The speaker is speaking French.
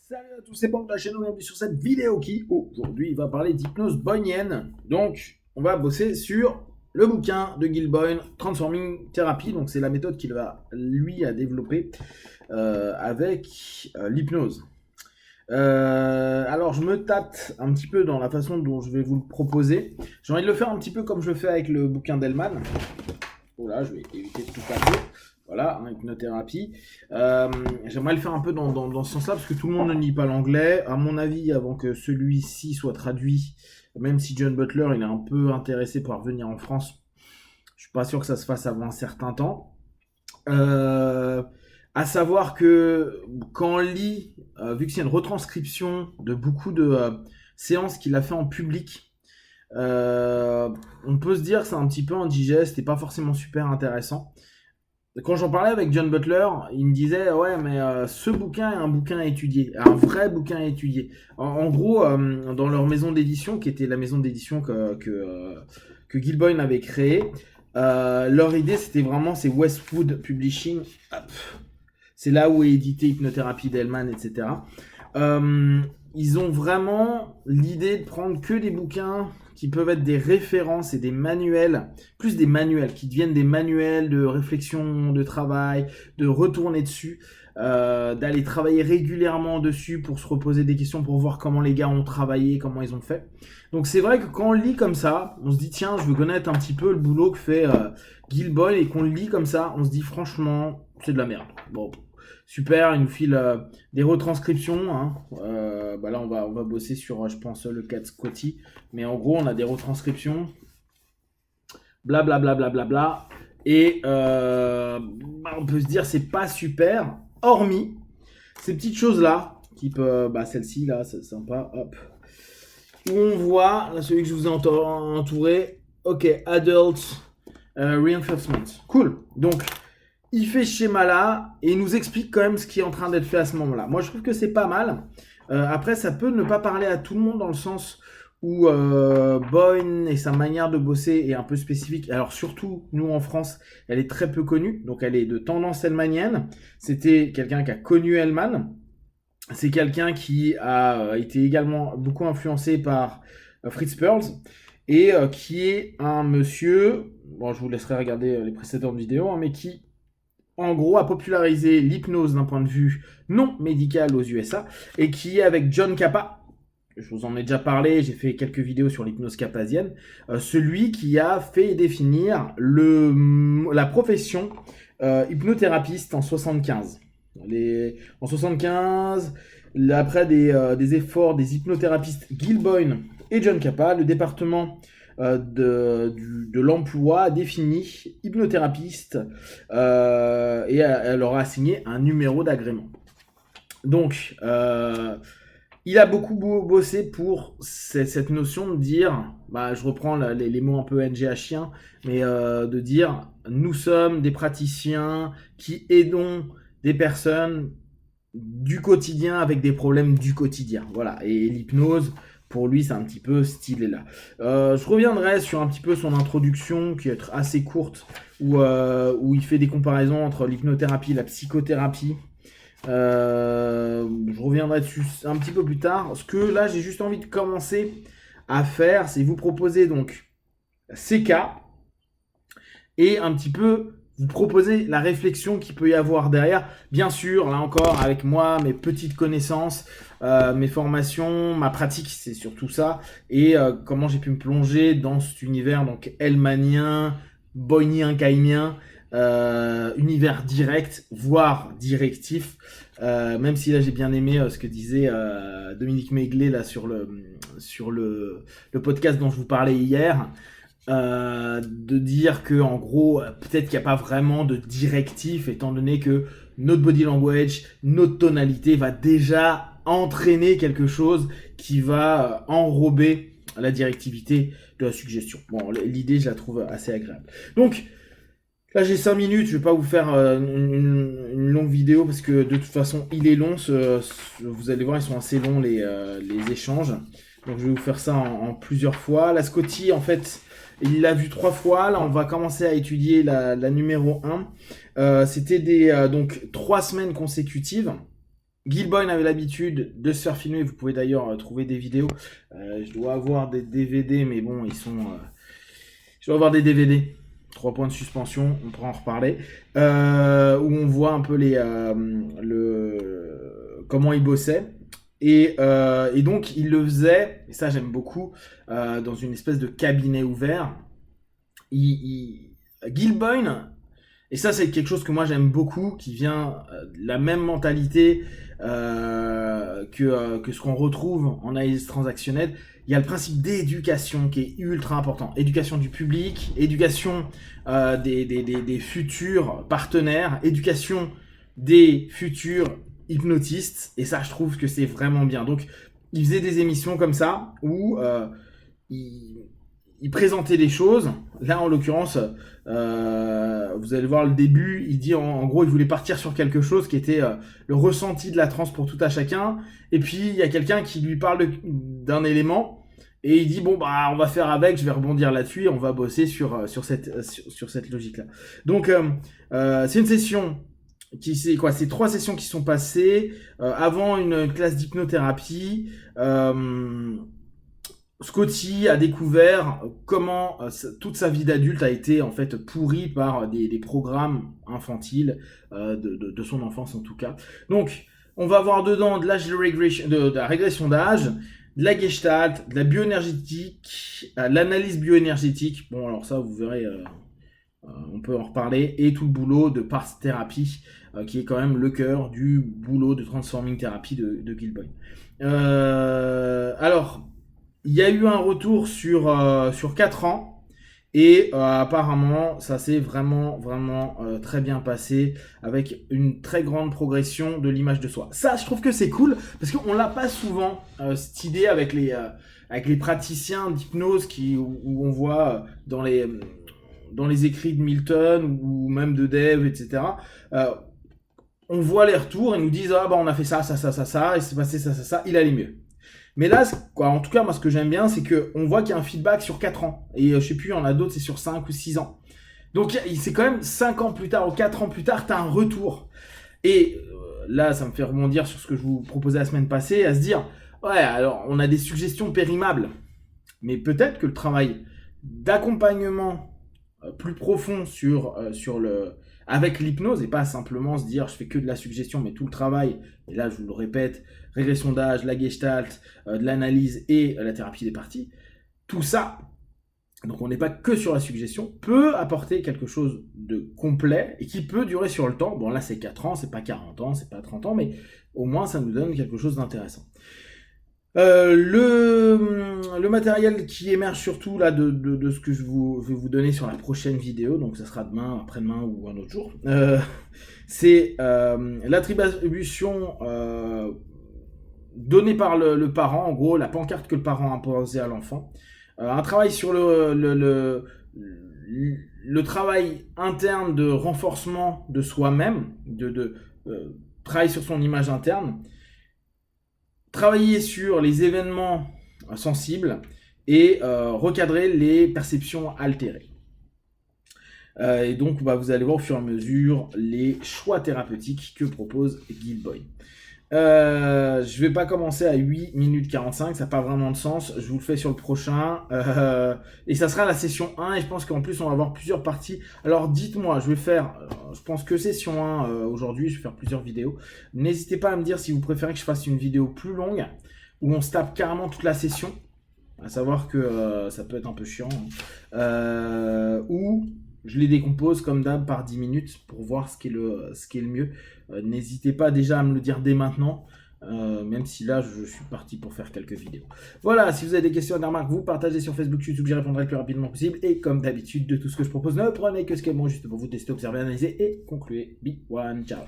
Salut à tous, c'est Banque de la chaîne, bienvenue sur cette vidéo qui aujourd'hui va parler d'hypnose boynienne. Donc on va bosser sur le bouquin de Gil Boyne, Transforming Therapy. Donc c'est la méthode qu'il va lui a développée avec l'hypnose. Alors je me tâte un petit peu dans la façon dont je vais vous le proposer. J'ai envie de le faire un petit peu comme je le fais avec le bouquin d'Hellman. Oh là, je vais éviter de tout casser. Voilà, hein, hypnothérapie. J'aimerais le faire un peu dans ce sens-là, parce que tout le monde ne lit pas l'anglais. À mon avis, avant que celui-ci soit traduit, même si John Butler il est un peu intéressé pour revenir en France, je suis pas sûr que ça se fasse avant un certain temps. À savoir que quand on lit, vu que c'est une retranscription de beaucoup de séances qu'il a fait en public, on peut se dire que c'est un petit peu indigeste et pas forcément super intéressant. Quand j'en parlais avec John Butler, il me disait ouais mais ce bouquin est un bouquin à étudier, un vrai bouquin à étudier. En gros, dans leur maison d'édition, qui était la maison d'édition que Gil Boyne avait créée, leur idée c'était vraiment c'est Westwood Publishing. Hop. C'est là où est édité Hypnothérapie d'Hellman, etc. Ils ont vraiment l'idée de prendre que des bouquins qui peuvent être des références et des manuels, plus des manuels, qui deviennent des manuels de réflexion, de travail, de retourner dessus, d'aller travailler régulièrement dessus pour se reposer des questions, pour voir comment les gars ont travaillé, comment ils ont fait. Donc c'est vrai que quand on lit comme ça, on se dit tiens, je veux connaître un petit peu le boulot que fait Gil Boyne, et qu'on le lit comme ça, on se dit franchement, c'est de la merde. Bon, super, il nous file des retranscriptions. Hein. Là, on va bosser sur, je pense, le cas de Scotty. Mais en gros, on a des retranscriptions. Blablabla. Bla, bla, bla, bla, et on peut se dire c'est pas super. Hormis ces petites choses-là, type celle-ci, là, c'est sympa. Hop. Où on voit, là, celui que je vous ai entouré. Ok, Adult Reinforcement. Cool. Donc, il fait ce schéma-là et il nous explique quand même ce qui est en train d'être fait à ce moment-là. Moi, je trouve que c'est pas mal. Après, ça peut ne pas parler à tout le monde dans le sens où Boyne et sa manière de bosser est un peu spécifique. Alors surtout, nous en France, elle est très peu connue. Donc elle est de tendance hellmanienne. C'était quelqu'un qui a connu Hellman. C'est quelqu'un qui a été également beaucoup influencé par Fritz Perls. Et qui est un monsieur, bon je vous laisserai regarder les précédentes vidéos, hein, mais qui en gros, a popularisé l'hypnose d'un point de vue non médical aux USA, et qui est avec Jon Kappa, je vous en ai déjà parlé, j'ai fait quelques vidéos sur l'hypnose kappasienne, celui qui a fait définir la profession hypnothérapeute en 75. En 75, après des efforts des hypnothérapeutes Gil Boyne et Jon Kappa, le département de l'emploi a défini hypnothérapeute et elle leur a assigné un numéro d'agrément. Donc, il a beaucoup bossé pour cette notion de dire, je reprends les mots un peu NGHiens, mais de dire, nous sommes des praticiens qui aidons des personnes du quotidien avec des problèmes du quotidien. Voilà, et l'hypnose, pour lui, c'est un petit peu stylé là. Je reviendrai sur un petit peu son introduction, qui est assez courte, où il fait des comparaisons entre l'hypnothérapie et la psychothérapie. Je reviendrai dessus un petit peu plus tard. Ce que là, j'ai juste envie de commencer à faire, c'est vous proposer donc ces cas et un petit peu vous proposer la réflexion qu'il peut y avoir derrière. Bien sûr, là encore, avec moi, mes petites connaissances, mes formations, ma pratique, c'est surtout ça. Et comment j'ai pu me plonger dans cet univers donc hellmanien, boynien, kaimien, univers direct, voire directif. Même si là, j'ai bien aimé ce que disait Dominique Maiglet là, sur le podcast dont je vous parlais hier. De dire que en gros peut-être qu'il n'y a pas vraiment de directif, étant donné que notre body language, notre tonalité va déjà entraîner quelque chose qui va enrober la directivité de la suggestion. Bon, l'idée je la trouve assez agréable. Donc là j'ai 5 minutes, je vais pas vous faire une longue vidéo parce que de toute façon il est long, vous allez voir ils sont assez longs les échanges. Donc je vais vous faire ça en plusieurs fois. La Scotty en fait il l'a vu 3 fois. Là, on va commencer à étudier la numéro 1. C'était donc 3 semaines consécutives. Gilboyne avait l'habitude de se faire filmer. Vous pouvez d'ailleurs trouver des vidéos. Je dois avoir des DVD, mais bon, ils sont... je dois avoir des DVD. 3 points de suspension, on pourra en reparler. Où on voit un peu comment il bossait. Et donc, il le faisait, et ça j'aime beaucoup, dans une espèce de cabinet ouvert. Gilboyne, et ça c'est quelque chose que moi j'aime beaucoup, qui vient de la même mentalité que ce qu'on retrouve en analyse transactionnelle. Il y a le principe d'éducation qui est ultra important. Éducation du public, éducation des futurs partenaires, éducation des futurs hypnotistes. Et ça, je trouve que c'est vraiment bien. Donc, il faisait des émissions comme ça où il présentait des choses. Là, en l'occurrence, vous allez voir le début, il dit en gros, il voulait partir sur quelque chose qui était le ressenti de la transe pour tout à chacun. Et puis, il y a quelqu'un qui lui parle d'un élément. Et il dit, bon, bah, on va faire avec, je vais rebondir là-dessus et on va bosser sur cette logique-là. Donc, c'est une session c'est 3 sessions qui sont passées avant une classe d'hypnothérapie. Scotty a découvert comment toute sa vie d'adulte a été en fait pourrie par des programmes infantiles de son enfance en tout cas. Donc, on va voir dedans de la régression d'âge, de la gestalt, de la bioénergétique, l'analyse bioénergétique. Bon, alors ça, vous verrez, on peut en reparler. Et tout le boulot de Parse Thérapie, qui est quand même le cœur du boulot de Transforming Therapy de Gilboyne. Alors, il y a eu un retour sur 4 ans. Et apparemment, ça s'est vraiment très bien passé avec une très grande progression de l'image de soi. Ça, je trouve que c'est cool parce qu'on l'a pas souvent cette idée avec les praticiens d'hypnose où on voit dans les écrits de Milton ou même de Dave, etc. On voit les retours et nous disent ah bah on a fait ça, et c'est passé ça, il allait mieux. Mais là, en tout cas, moi, ce que j'aime bien, c'est qu'on voit qu'il y a un feedback sur 4 ans. Et je sais plus, il y en a d'autres, c'est sur 5 ou 6 ans. Donc, c'est quand même 5 ans plus tard ou 4 ans plus tard, tu as un retour. Et là, ça me fait rebondir sur ce que je vous proposais la semaine passée, à se dire, ouais, alors, on a des suggestions périmables. Mais peut-être que le travail d'accompagnement plus profond avec l'hypnose et pas simplement se dire je fais que de la suggestion mais tout le travail, et là je vous le répète, régression d'âge, la gestalt, de l'analyse et la thérapie des parties, tout ça, donc on n'est pas que sur la suggestion, peut apporter quelque chose de complet et qui peut durer sur le temps. Bon là c'est 4 ans, c'est pas 40 ans, c'est pas 30 ans, mais au moins ça nous donne quelque chose d'intéressant. Le matériel qui émerge surtout là de ce que je vais vous donner sur la prochaine vidéo, donc ça sera demain, après-demain ou un autre jour, c'est l'attribution donnée par le parent, en gros la pancarte que le parent a imposée à l'enfant, un travail sur le travail interne de renforcement de soi-même, travail sur son image interne, travailler sur les événements sensibles et recadrer les perceptions altérées. Et donc, vous allez voir au fur et à mesure les choix thérapeutiques que propose Gilboyne. Je vais pas commencer à 8 minutes 45, ça n'a pas vraiment de sens, je vous le fais sur le prochain, et ça sera la session 1, et je pense qu'en plus on va avoir plusieurs parties. Alors dites-moi, je vais faire, je pense que session 1 aujourd'hui, je vais faire plusieurs vidéos. N'hésitez pas à me dire si vous préférez que je fasse une vidéo plus longue, où on se tape carrément toute la session, à savoir que ça peut être un peu chiant, ou je les décompose comme d'hab par 10 minutes pour voir ce qui est le mieux. N'hésitez pas déjà à me le dire dès maintenant, même si là je suis parti pour faire quelques vidéos. Voilà, si vous avez des questions et des remarques, vous partagez sur Facebook, YouTube, j'y répondrai le plus rapidement possible. Et comme d'habitude, de tout ce que je propose, ne prenez que ce qui est bon juste pour vous tester, observer, analyser et concluez. Be one, ciao.